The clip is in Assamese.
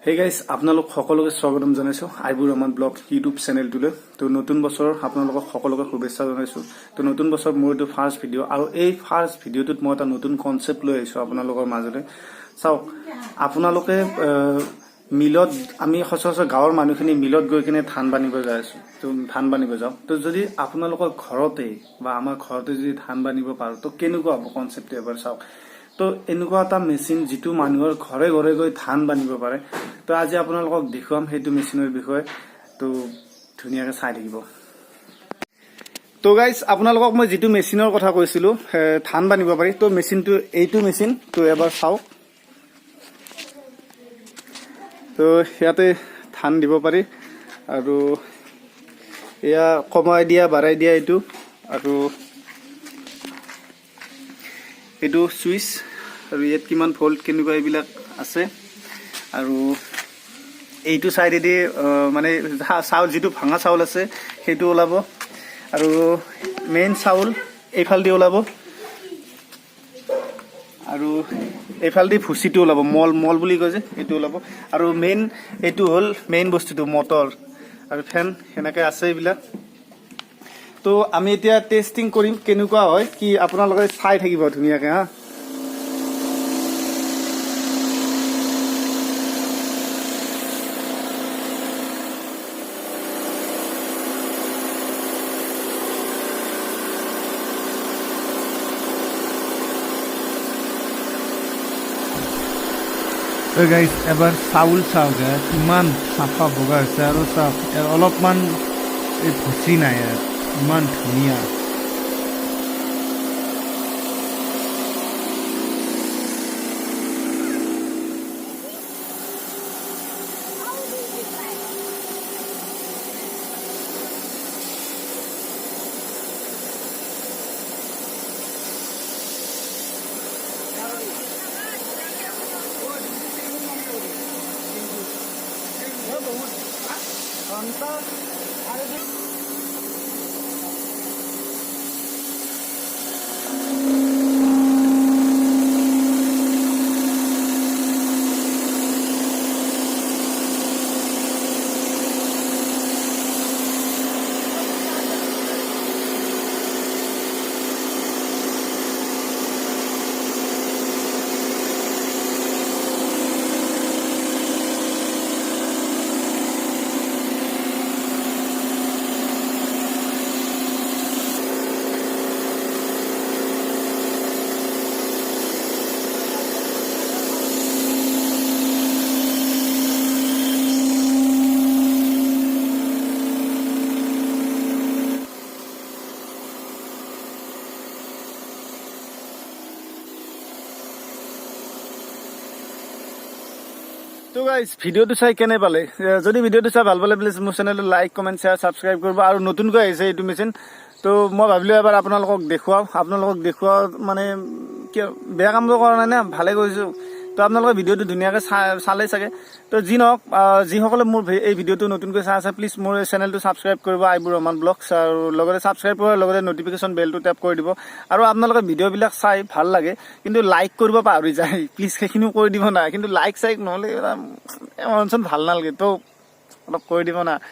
হে গাইজ আপোনালোক সকলোকে স্বাগতম জনাইছো আইবুৰ ৰহমান ব্লগ ইউটিউব চেনেলটোলৈ। তো নতুন বছৰ আপোনালোকক সকলোকে শুভেচ্ছা জনাইছো। তো নতুন বছৰ মোৰ এইটো ফাৰ্ষ্ট ভিডিঅ' আৰু এই ফাৰ্ষ্ট ভিডিঅ'টোত মই এটা নতুন কনচেপ্ট লৈ আহিছো আপোনালোকৰ মাজলৈ। চাওক, আপোনালোকে মিলত আমি সচৰাচৰ গাঁৱৰ মানুহখিনি মিলত গৈ কিনে ধান বানিব যাই আছো। তো ধান বানিব যাওঁ, তো যদি আপোনালোকৰ ঘৰতে বা আমাৰ ঘৰতে যদি ধান বানিব পাৰো তো কেনেকুৱা হ'ব কনচেপ্টটো এবাৰ চাওক। তো এনেকুৱা এটা মেচিন যিটো মানুহৰ ঘৰে ঘৰে গৈ ধান বানিব পাৰে। তো আজি আপোনালোকক দেখুৱাম সেইটো মেচিনৰ বিষয়ে। তো ধুনীয়াকৈ চাই থাকিব। তো গাইজ, আপোনালোকক মই যিটো মেচিনৰ কথা কৈছিলো ধান বানিব পাৰি, তো মেচিনটো এইটো মেচিন। তো এবাৰ চাওক, তো ইয়াতে ধান দিব পাৰি আৰু এয়া কমাই দিয়া বাঢ়াই দিয়া এইটো, আৰু এইটো চুইচ, আৰু ইয়াত কিমান ভল্ট কেনেকুৱা এইবিলাক আছে। আৰু এইটো চাইডেদি মানে চাউল যিটো ভাঙা চাউল আছে সেইটো ওলাব, আৰু মেইন চাউল এইফালেদি ওলাব, আৰু এইফালেদি ভুচিটো ওলাব, মল বুলি কয় যে এইটো ওলাব। আৰু মেইন এইটো হ'ল মেইন বস্তুটো মটৰ আৰু ফেন, সেনেকৈ আছে এইবিলাক। তো আমি এতিয়া টেষ্টিং কৰিম কেনেকুৱা হয় কি, আপোনালোকে চাই থাকিব ধুনীয়াকৈ হা। গাইজ, এবাৰ চাউল চাওক, ইমান চাফা বগা হৈছে, আৰু চাওক অলপমান এই ভুচি নাই, ইমান ধুনীয়া। তো গাইজ, ভিডিঅ'টো চাই কেনে পালে? যদি ভিডিঅ'টো চাই ভাল পালে প্লিজ মোৰ চেনেলটো লাইক কমেণ্ট শ্বেয়াৰ ছাবস্ক্ৰাইব কৰিব। আৰু নতুনকৈ আহিছে এইটো মেচিন, তো মই ভাবিলোঁ এবাৰ আপোনালোকক দেখুৱাওঁ মানে কিয় বেয়া কামটো কৰা নাই না, ভালে কৰিছোঁ। তো আপোনালোকে ভিডিঅ'টো ধুনীয়াকৈ চালেই চাগে। তো যি নহওক, যিসকলে মোৰ এই ভিডিঅ'টো নতুনকৈ চাই আছে প্লিজ মোৰ চেনেলটো ছাবস্ক্ৰাইব কৰিব, আইবুৰ ৰহমান ব্লগছ, আৰু লগতে ছাবস্ক্ৰাইব কৰাৰ লগতে নটিফিকেশ্যন বেলটো টেপ কৰি দিব। আৰু আপোনালোকে ভিডিঅ'বিলাক চাই ভাল লাগে কিন্তু লাইক কৰিব পাহৰি যায়, প্লিজ সেইখিনিও কৰি দিব না। কিন্তু লাইক চাইক নহ'লে মন চন ভাল নালাগে, তো অলপ কৰি দিব না।